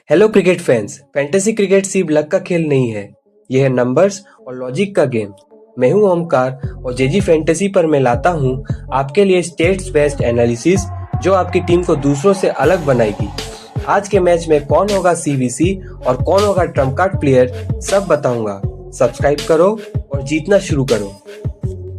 Hello cricket fans. Fantasy cricket सिर्फ luck का खेल नहीं है, यह है नंबर्स और लॉजिक का गेम। मैं हूं ओमकार और जेजी फैंटेसी पर मैं लाता हूं आपके लिए स्टेट्स बेस्ड एनालिसिस जो आपकी टीम को दूसरों से अलग बनाएगी। आज के मैच में कौन होगा सीवीसी और कौन होगा ट्रम्प कार्ड प्लेयर, सब बताऊंगा। सब्सक्राइब करो और जीतना शुरू करो।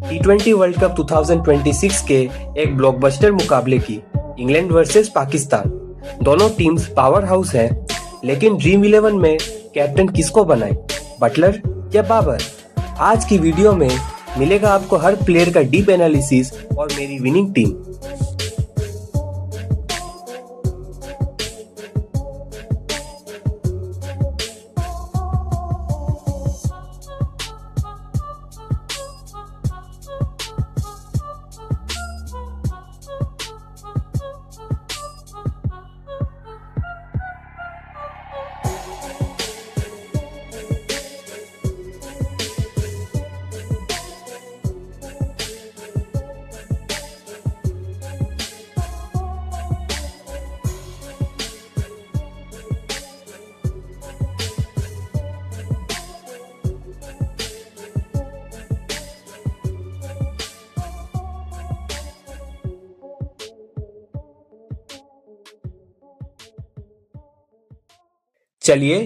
T20 वर्ल्ड कप 2026 के एक ब्लॉकबस्टर मुकाबले की इंग्लैंड वर्सेस पाकिस्तान। दोनों टीम्स पावर हाउस हैं, लेकिन ड्रीम 11 में कैप्टन किसको बनाए, बटलर या बाबर? आज की वीडियो में मिलेगा आपको हर प्लेयर का डीप एनालिसिस और मेरी विनिंग टीम। चलिए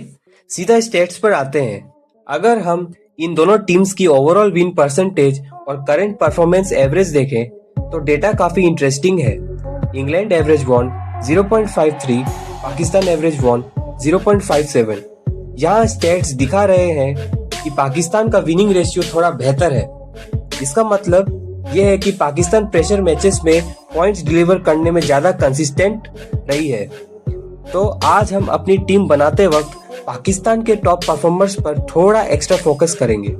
सीधा स्टेट्स पर आते हैं। अगर हम इन दोनों टीम्स की ओवरऑल विन परसेंटेज और करंट परफॉर्मेंस एवरेज देखें तो डेटा काफी इंटरेस्टिंग है। England average won 0.53, Pakistan average won 0.57। यहाँ स्टेट्स दिखा रहे हैं कि पाकिस्तान का विनिंग रेशियो थोड़ा बेहतर है। इसका मतलब यह है कि पाकिस्तान प्रेशर मैचेस में पॉइंट्स डिलीवर करने में ज्यादा कंसिस्टेंट रही है। तो आज हम अपनी टीम बनाते वक्त पाकिस्तान के टॉप परफॉर्मर्स पर थोड़ा एक्स्ट्रा फोकस करेंगे।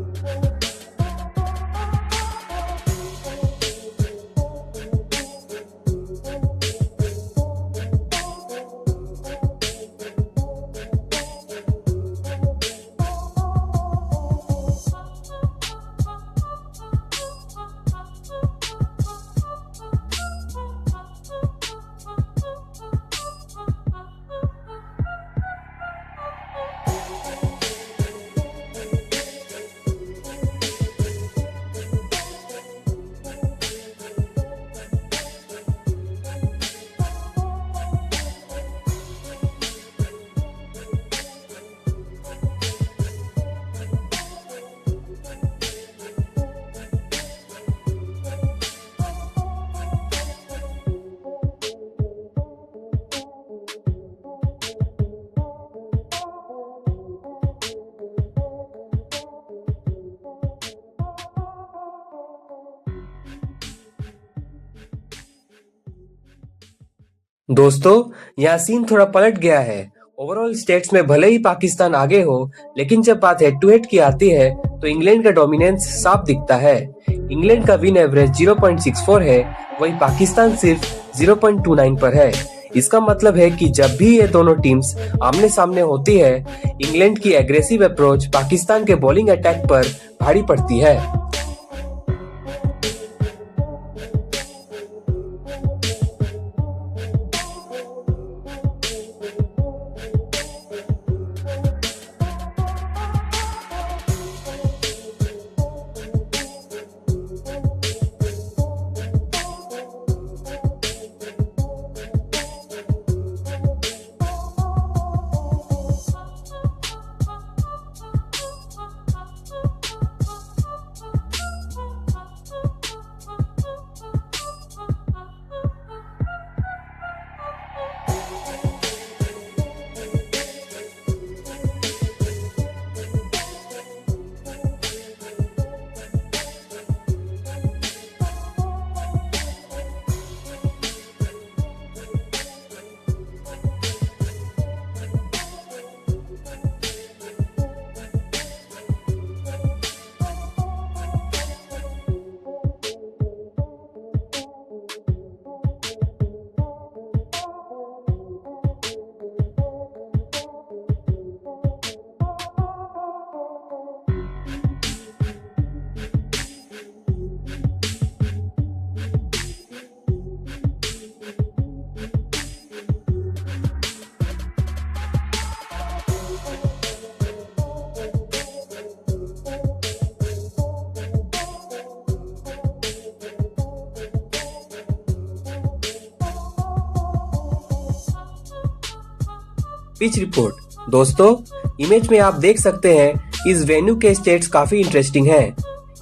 दोस्तों, यहाँ सीन थोड़ा पलट गया है। ओवरऑल स्टेट्स में भले ही पाकिस्तान आगे हो, लेकिन जब बात हेड टू हेड की आती है तो इंग्लैंड का डोमिनेंस साफ दिखता है। इंग्लैंड का विन एवरेज 0.64 है, वही पाकिस्तान सिर्फ 0.29 पर है। इसका मतलब है कि जब भी ये दोनों टीम्स आमने सामने होती है, इंग्लैंड की एग्रेसिव अप्रोच पाकिस्तान के बॉलिंग अटैक पर भारी पड़ती है। Pitch report. दोस्तों, इमेज में आप देख सकते हैं इस वेन्यू के स्टेट्स काफी इंटरेस्टिंग हैं।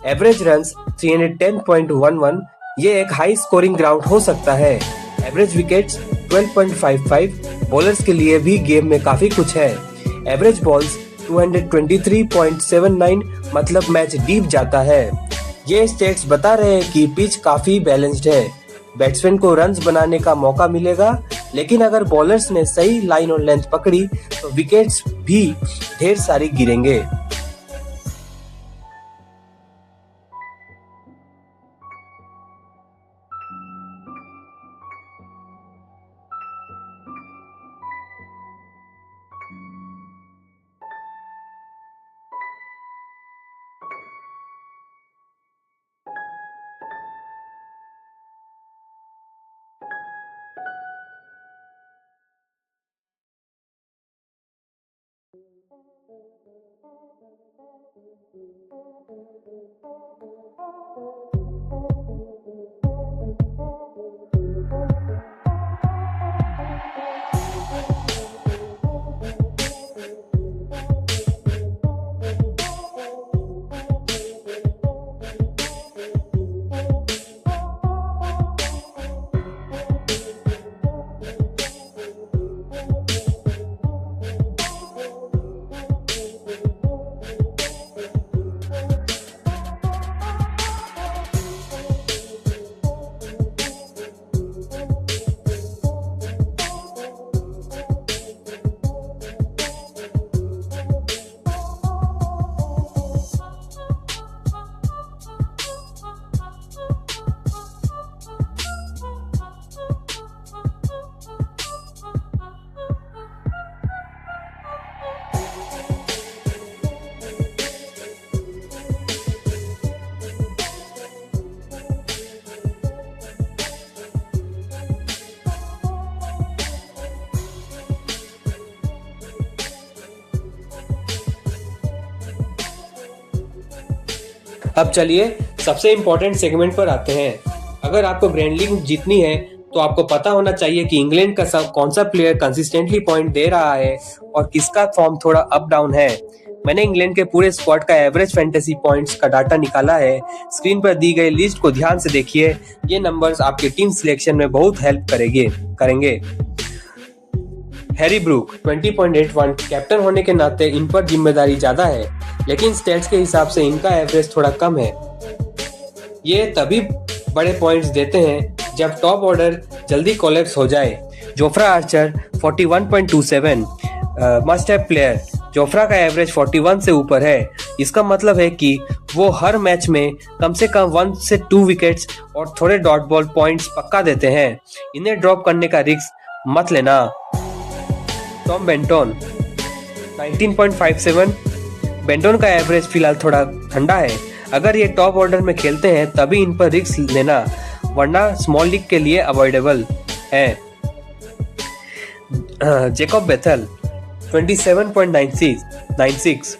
एवरेज रन्स 310.11, ये एक हाई स्कोरिंग ग्राउंड हो सकता है। एवरेज विकेट्स 12.55, बॉलर्स के लिए भी गेम में काफी कुछ है। एवरेज बॉल्स 223.79, मतलब मैच डीप जाता है। ये स्टेट्स बता रहे हैं कि पिच काफी बैलेंस्ड है। बैट्समैन को रन्स बनाने का मौका मिलेगा, लेकिन अगर बॉलर्स ने सही लाइन और लेंथ पकड़ी तो विकेट्स भी ढेर सारी गिरेंगे। अब चलिए सबसे इम्पोर्टेंट सेगमेंट पर आते हैं। अगर आपको ग्रैंड लीग जीतनी है तो आपको पता होना चाहिए कि इंग्लैंड का कौन सा प्लेयर कंसिस्टेंटली पॉइंट दे रहा है और किसका फॉर्म थोड़ा अप डाउन है। मैंने इंग्लैंड के पूरे स्क्वाड का एवरेज फैंटेसी पॉइंट्स का डाटा निकाला है। स्क्रीन पर दी गई लिस्ट को ध्यान से देखिए। ये नंबर्स आपके टीम सिलेक्शन में बहुत हेल्प करेंगे। हैरी ब्रूक 20.81, कैप्टन होने के नाते इन पर जिम्मेदारी ज्यादा है, लेकिन स्टैट्स के हिसाब से इनका एवरेज थोड़ा कम है। ये तभी बड़े पॉइंट्स देते हैं जब टॉप ऑर्डर जल्दी कोलैप्स हो जाए। Jofra Archer 41.27, must have player. Jofra का एवरेज 41 से ऊपर है। इसका मतलब है कि वो हर मैच में कम से कम 1 से 2 विकेट्स और थोड़े डॉट बॉल पॉइंट्स पक्का देते हैं। इन्हें ड्रॉप करने का रिस्क मत लेना। टॉम बेंटन 19.57, बेंटन का एवरेज फिलहाल थोड़ा ठंडा है। अगर ये टॉप ऑर्डर में खेलते हैं तभी इन पर रिस्क लेना, वरना स्मॉल लीग के लिए अवॉइडेबल है। जैकब बेथल 27.96,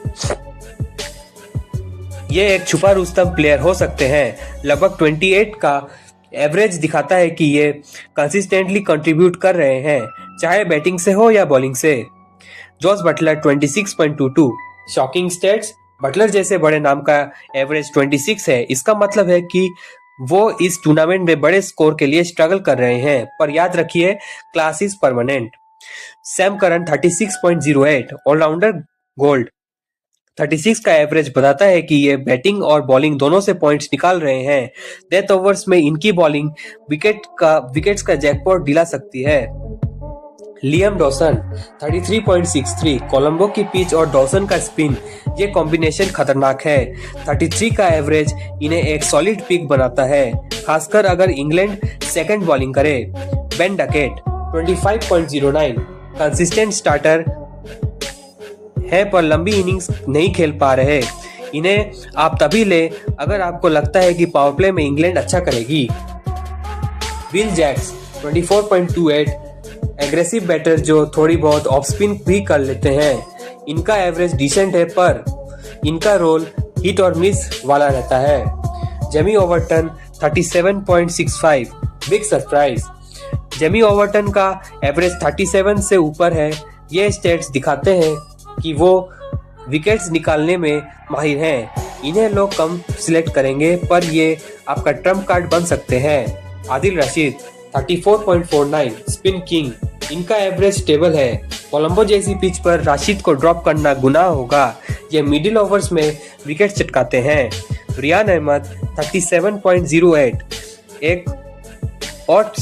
ये एक छुपा रुस्तम प्लेयर हो सकते हैं। लगभग 28 का एवरेज दिखाता है कि ये कंसिस्टेंटली कंट्रीब्यूट कर रहे हैं, चाहे बैटिंग से हो या बॉलिंग से। Jos Buttler 26.22, shocking stats. Buttler जैसे बड़े नाम का एवरेज 26 है। इसका मतलब है कि वो इस टूर्नामेंट में बड़े स्कोर के लिए स्ट्रगल कर रहे हैं, पर याद रखिए class is permanent. Sam Curran 36.08, all rounder gold. 36 का एवरेज बताता है कि ये बैटिंग और बॉलिंग दोनों से पॉइंट्स निकाल रहे हैं। डेथ ओवर्स में इनकी बॉलिंग विकेट्स का जैकपॉट दिला सकती है। लियम डॉसन 33.63, कोलंबो की पिच और डॉसन का स्पिन, ये कॉम्बिनेशन खतरनाक है। 33 का एवरेज इन्हें एक सॉलिड पिक बनाता है, खासकर अगर इंग्लैंड सेकंड बॉलिंग करे। बेन डकेट 25.09, कंसिस्टेंट स्टार्टर है पर लंबी इनिंग्स नहीं खेल पा रहे। इन्हें आप तभी ले अगर आपको लगता है कि पावर प्ले में इंग्लैंड अच्छा करेगी। विल जैक्स 24.28, एग्रेसिव बैटर जो थोड़ी बहुत ऑफ स्पिन भी कर लेते हैं। इनका एवरेज डिसेंट है पर इनका रोल हिट और मिस वाला रहता है। Jamie Overton 37.65, big surprise. Jamie Overton का एवरेज 37 से ऊपर है। ये स्टेट्स दिखाते हैं कि वो विकेट्स निकालने में माहिर हैं। इन्हें लोग कम सिलेक्ट करेंगे पर ये आपका ट्रम्प कार्ड बन सकते हैं। आदिल रशीद 34.49 स्पिन किंग, इनका एवरेज स्टेबल है। कोलंबो जैसी पिच पर राशिद को ड्रॉप करना गुनाह होगा। ये मिडिल ओवर्स में विकेट चटकाते हैं। रियान अहमद 37.08 एक और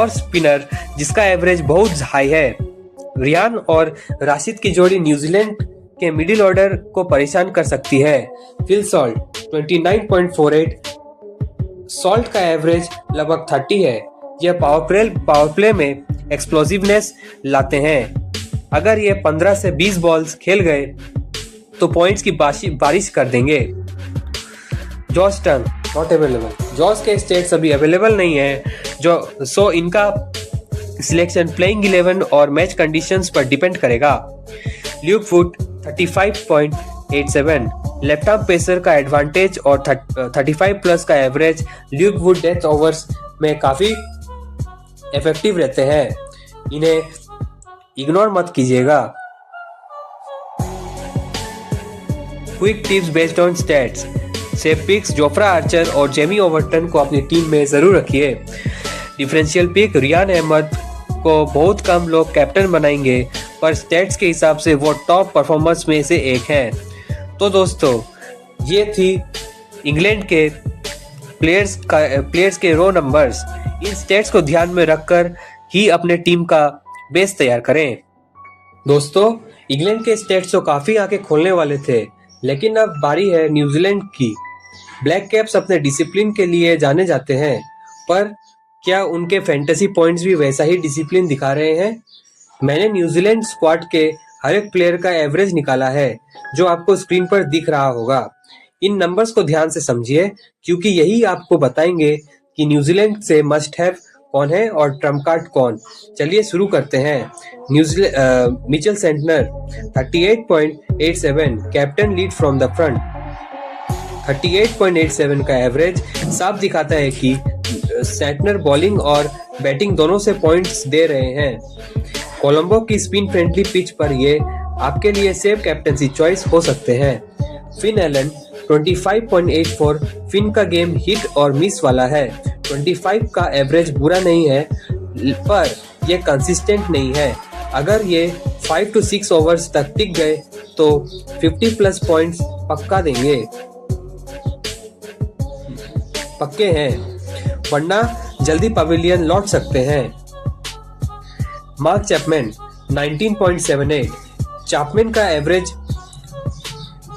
स्पिनर जिसका एवरेज बहुत हाई है। रियान और राशिद की जोड़ी न्यूजीलैंड के मिडिल ऑर्डर को परेशान कर सकती है। फिल सॉल्ट 29.48, सॉल्ट का एवरेज लगभग 30 है। यह पावर प्ले में एक्सप्लोसिवनेस लाते हैं। अगर ये 15 से 20 बॉल्स खेल गए तो पॉइंट्स की बारिश कर देंगे। Jos turn not available, Jos के स्टेट्स अभी अवेलेबल नहीं है सो इनका सिलेक्शन प्लेइंग 11 और मैच कंडीशंस पर डिपेंड करेगा। Luke Wood 35.87, left arm pacer का एडवांटेज और 35 प्लस का average. Luke Wood death overs में काफी इफेक्टिव रहते हैं, इन्हें इग्नोर मत कीजिएगा। Quick tips based on stats से पिक्स जोफ्रा आर्चर और जेमी ओवरटन को अपनी टीम में जरूर रखिए। डिफरेंशियल पिक रियान अहमद को बहुत कम लोग कैप्टन बनाएंगे पर स्टैट्स के हिसाब से वो टॉप परफॉर्मर्स में से एक हैं। तो दोस्तों ये थी इंग्लैंड के प्लेयर्स के रो नंबर्स। इन स्टेट्स को ध्यान में रखकर ही अपने टीम का बेस तैयार करें। दोस्तों इंग्लैंड के स्टेट्स तो काफी आंखें खोलने वाले थे, लेकिन अब बारी है न्यूजीलैंड की। ब्लैक कैप्स अपने डिसिप्लिन के लिए जाने जाते हैं, पर क्या उनके फैंटेसी पॉइंट्स भी वैसा ही डिसिप्लिन दिखा रहे हैं? मैंने न्यूजीलैंड स्क्वाड के हर एक प्लेयर का एवरेज निकाला है जो आपको स्क्रीन पर दिख रहा होगा। इन नंबर्स को ध्यान से समझिए क्योंकि यही आपको बताएंगे कि न्यूजीलैंड से मस्ट हैव कौन है और ट्रम्प कार्ड कौन। चलिए शुरू करते हैं। Mitchell Santner 38.87 captain lead from the front. 38.87 का एवरेज साफ दिखाता है कि सेंटनर बॉलिंग और बैटिंग दोनों से पॉइंट्स दे रहे हैं। कोलंबो की स्पिन फ्रेंडली पिच पर ये आपके लिए सेफ कैप्टनसी चॉइस हो सकते हैं। फिन एलन 25.84, फिन का गेम हिट और मिस वाला है। 25 का एवरेज बुरा नहीं है पर ये कंसिस्टेंट नहीं है। अगर ये 5 to 6 ओवर्स तक टिक गए तो 50 प्लस पॉइंट्स पक्के हैं, वरना जल्दी पवेलियन लौट सकते हैं। मार्क चैपमैन 19.78, चैपमैन का एवरेज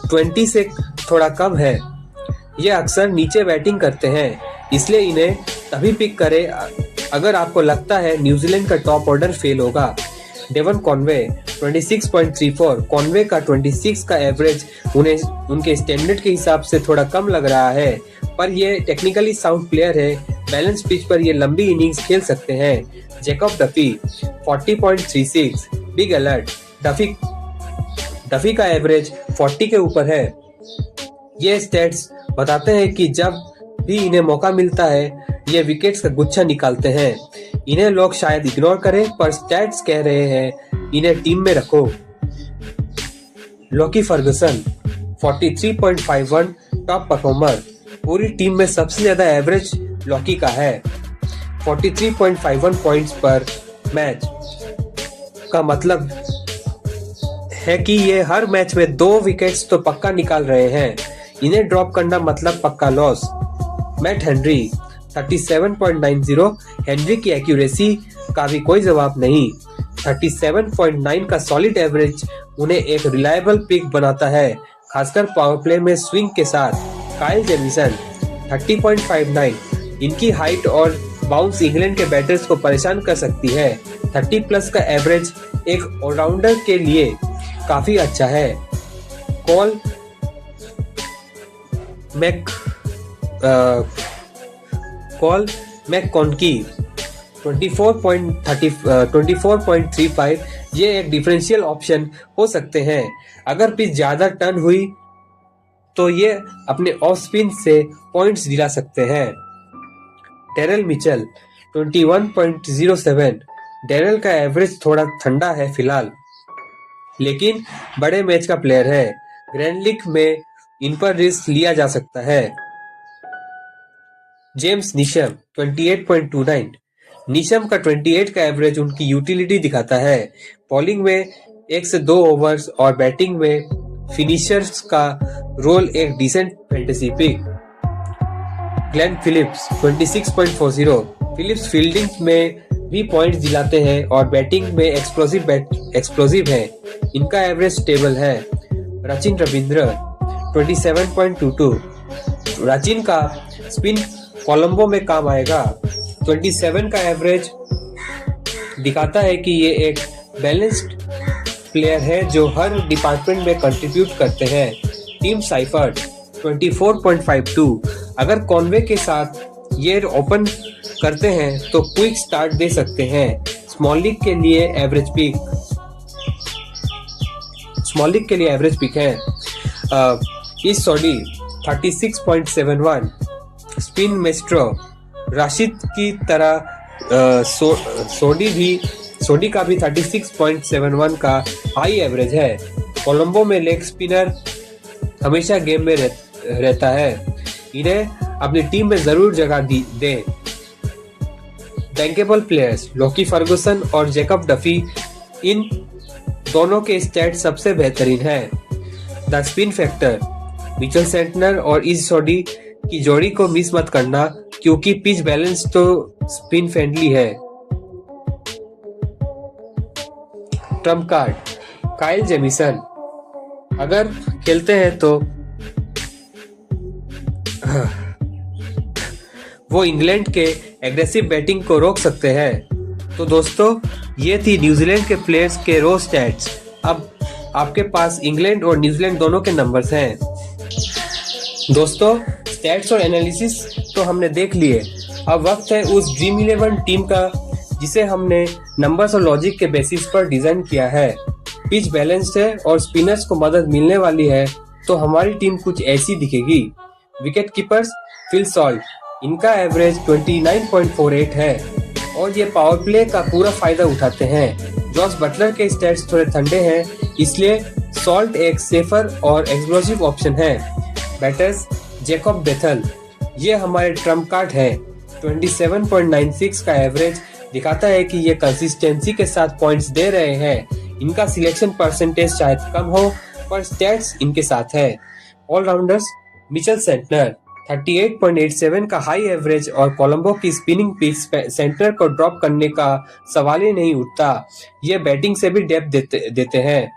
20 से थोड़ा कम है। ये अक्सर नीचे बैटिंग करते हैं, इसलिए इन्हें तभी पिक करें अगर आपको लगता है न्यूजीलैंड का टॉप ऑर्डर फेल होगा। डेवन कॉनवे 26.34, कॉनवे का 26 का एवरेज उनके स्टैंडर्ड के हिसाब से थोड़ा कम लग रहा है, पर ये टेक्निकली साउंड प्लेयर है। बैलेंस पिच पर ये लंबी इनिंग्स खेल सकते हैं। Jacob Duffy 40.36, big alert. Duffy का एवरेज 40 के ऊपर है। ये स्टैट्स बताते हैं कि जब भी इन्हें मौका मिलता है ये विकेट्स का गुच्छा निकालते हैं। इन्हें लोग शायद इग्नोर करें पर स्टैट्स कह रहे हैं इन्हें टीम में रखो। लॉकी फर्गसन 43.51 टॉप परफॉर्मर, पूरी टीम में सबसे ज्यादा एवरेज लॉकी का है। 43.51 पॉइंट्स पर मैच का मतलब है कि ये हर मैच में 2 विकेट्स तो पक्का निकाल रहे हैं। इन्हें ड्रॉप करना मतलब पक्का लॉस। मैट हेनरी 37.90, हेनरी की एक्यूरेसी का भी कोई जवाब नहीं। 37.9 का सॉलिड एवरेज उन्हें एक रिलायबल पिक बनाता है, खासकर पावर प्ले में स्विंग के साथ। काइल जेमिसन 30.59, इनकी हाइट और बाउंस इंग्लैंड के बैटर्स को परेशान कर सकती है। 30 प्लस का एवरेज एक ऑलराउंडर के लिए काफी अच्छा है। कॉल मैककॉनकी 24.35, ये एक डिफरेंशियल ऑप्शन हो सकते हैं। अगर पिच ज्यादा टर्न हुई तो ये अपने ऑफ स्पिन से पॉइंट्स दिला सकते हैं। डेरल मिचेल 21.07, डेरल का एवरेज थोड़ा ठंडा है फिलहाल। लेकिन बड़े मैच का प्लेयर है। ग्रैंड लीग में इन पर रिस्क लिया जा सकता है। James Neesham 28.29। नीशम का 28 का एवरेज उनकी यूटिलिटी दिखाता है। बॉलिंग में 1 से 2 ओवर्स और बैटिंग में फिनिशर्स का रोल एक decent fantasy pick. Glenn Phillips 26.40। Phillips fielding में भी पॉइंट्स दिलाते हैं और बैटिंग में एक्सप्लोसिव हैं। इनका एवरेज स्टेबल है। रचिन रविंद्र 27.22। रचिन का स्पिन कोलंबो में काम आएगा। 27 का एवरेज दिखाता है कि ये एक बैलेंस्ड प्लेयर है जो हर डिपार्टमेंट में कंट्रीब्यूट करते हैं। Team ciphered 24.52। अगर कॉनवे के साथ ये ओपन करते हैं तो क्विक स्टार्ट दे सकते हैं। स्मॉल लीग के लिए एवरेज पिक है। इस सॉडी 36.71। स्पिन मेस्ट्रो राशिद की तरह सोडी का भी 36.71 का हाई एवरेज है। कोलंबो में लेग स्पिनर हमेशा गेम में रहता है। इन्हें अपनी टीम में जरूर जगह दें। बैंकेबल प्लेयर्स लॉकी फर्गुसन और जैकब डफी, इन दोनों के स्टैट सबसे बेहतरीन हैं। The spin factor Mitchell Santner और इस सोडी की जोड़ी को मिस मत करना क्योंकि पिच बैलेंस तो स्पिन फ्रेंडली है। ट्रम्प कार्ड काइल जेमिसन अगर खेलते हैं तो वो इंग्लैंड के एग्रेसिव बैटिंग को रोक सकते हैं। तो दोस्तों, ये थी न्यूजीलैंड के प्लेयर्स के रो स्टैट्स। अब आपके पास इंग्लैंड और न्यूजीलैंड दोनों के नंबर्स हैं। दोस्तों, स्टैट्स और एनालिसिस तो हमने देख लिए। अब वक्त है उस ड्रीम 11 टीम का जिसे हमने नंबर्स और लॉजिक के बेसिस पर डिजाइन किया है। पिच बैलेंस्ड है और स्पिनर्स को मदद मिलने वाली है, तो हमारी टीम कुछ ऐसी दिखेगी। विकेट कीपर्स फिल सॉल्ट, इनका एवरेज 29.48 है और ये पावर प्ले का पूरा फायदा उठाते हैं। जॉस बटलर के स्टैट्स थोड़े ठंडे हैं, इसलिए सॉल्ट एक सेफर और एक्सप्लोसिव ऑप्शन है। बैटर्स जैकब बेथल, ये हमारे ट्रम्प कार्ड है। 27.96 का एवरेज दिखाता है कि ये कंसिस्टेंसी के साथ पॉइंट्स दे रहे हैं। इनका सिलेक्शन परसेंटेज शायद कम हो, पर स्टैट्स इनके साथ है। ऑलराउंडर्स मिचेल सेंटनर 38.87 का हाई एवरेज और कोलंबो की स्पिनिंग पिच सेंटर को ड्रॉप करने का सवाल ही नहीं उठता। ये बैटिंग से भी डेप्थ देते हैं।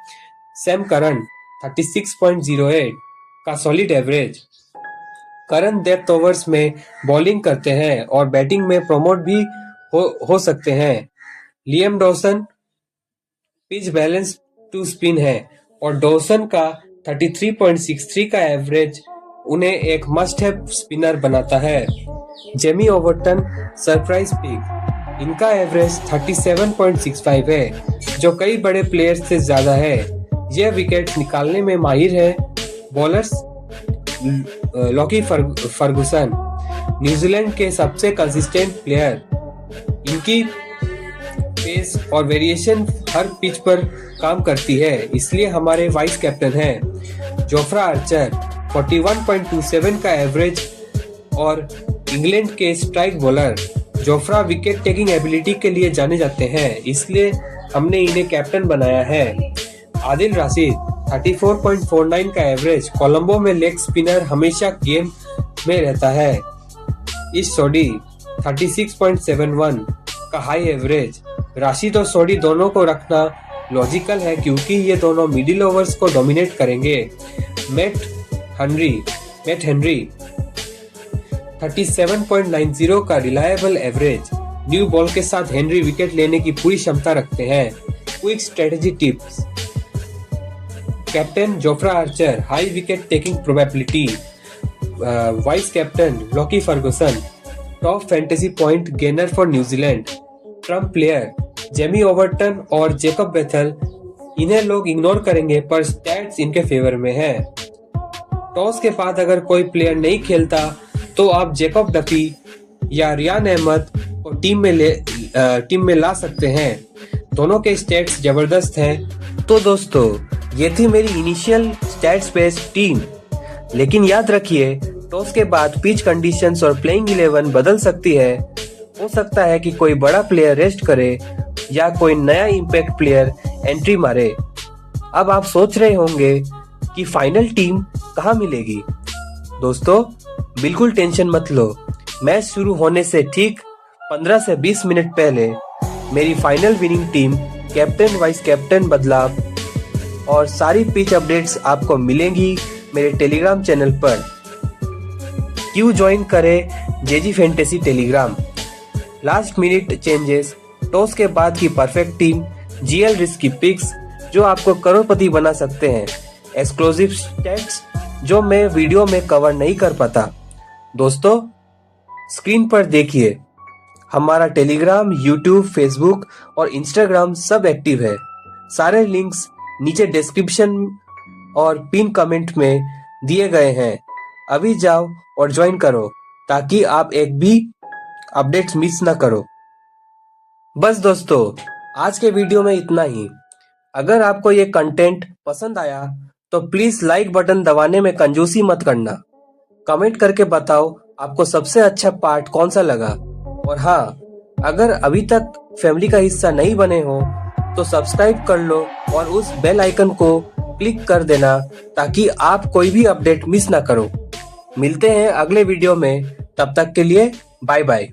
सैम करन 36.08 का सॉलिड एवरेज। करन डेप्थ ओवर्स में बॉलिंग करते हैं और बैटिंग में प्रमोट भी हो सकते हैं। Liam Dawson pitch balance to spin है और डॉसन का 33.63 का एवरेज उन्हें एक मस्ट हैव स्पिनर बनाता है। जेमी ओवरटन सरप्राइज पिक, इनका एवरेज 37.65 है जो कई बड़े प्लेयर्स से ज्यादा है। यह विकेट निकालने में माहिर है। बॉलर्स लॉकी फर्गुसन न्यूजीलैंड के सबसे कंसिस्टेंट प्लेयर। इनकी पेस और वेरिएशन हर पिच पर काम करती है, इसलिए हमारे वाइस कैप्टन हैं। जोफ्रा आर्चर 41.27 का एवरेज और इंग्लैंड के strike bowler. Jofra wicket taking ability के लिए जाने जाते हैं, इसलिए हमने इन्हें कैप्टन बनाया है। आदिल राशिद 34.49 का एवरेज। कोलंबो में लेग स्पिनर हमेशा गेम में रहता है। इस सोडी 36.71 का हाई एवरेज। राशिद और सोडी दोनों को रखना लॉजिकल है क्योंकि ये दोनों मिडिल ओवर्स को डोमिनेट करेंगे। मैट हेनरी 37.90 का रिलायबल एवरेज। न्यू बॉल के साथ हेनरी विकेट लेने की पूरी क्षमता रखते हैं। Quick strategy tips. Captain Jofra Archer, high wicket taking probability. Vice captain Lockie Ferguson, top fantasy point gainer for New Zealand. Trump player Jamie Overton और जैकब बेथल, इन्हें लोग इग्नोर करेंगे पर स्टैट्स इनके फेवर में है। टॉस के बाद अगर कोई प्लेयर नहीं खेलता तो आप जैकब डफी या रियान अहमद को टीम में ला सकते हैं। दोनों के स्टैट्स जबरदस्त हैं तो दोस्तों, ये थी मेरी इनिशियल स्टैट्स बेस्ड टीम। लेकिन याद रखिए, टॉस के बाद पिच कंडीशंस और प्लेइंग 11 बदल सकती है। हो सकता है कि कोई बड़ा प्लेयर रेस्ट करे या कोई नया इम्पैक्ट प्लेयर एंट्री मारे। अब आप सोच रहे होंगे कि फाइनल टीम कहाँ मिलेगी। दोस्तों, बिल्कुल टेंशन मत लो। मैच शुरू होने से ठीक 15 से 20 मिनट पहले मेरी final winning team, captain, vice captain बदलाव और सारी पिच अपडेट्स आपको मिलेंगी मेरे टेलीग्राम चैनल पर। क्यों ज्वाइन करें JG fantasy Telegram. Last minute changes, toss के बाद की परफेक्ट टीम, जीएल रिस्क की पिक्स जो आपको करोड़पति बना सकते हैं, एक्सक्लूसिव स्टैट्स जो मैं वीडियो में कवर नहीं कर पाता। दोस्तों, स्क्रीन पर देखिए, हमारा टेलीग्राम, यूट्यूब, फेसबुक और इंस्टाग्राम सब एक्टिव है। सारे लिंक्स नीचे डिस्क्रिप्शन और पिन कमेंट में दिए गए हैं। अभी जाओ और ज्वाइन करो ताकि आप एक भी अपडेट्स मिस ना करो। बस दोस्तों, आज के वीडियो में इतना ही। अगर आपको ये कंटेंट पसंद आया तो प्लीज लाइक बटन दबाने में कंजूसी मत करना। कमेंट करके बताओ आपको सबसे अच्छा पार्ट कौन सा लगा। और हाँ, अगर अभी तक फैमिली का हिस्सा नहीं बने हो तो सब्सक्राइब कर लो और उस बेल आइकन को क्लिक कर देना ताकि आप कोई भी अपडेट मिस ना करो। मिलते हैं अगले वीडियो में, तब तक के लिए बाय बाय।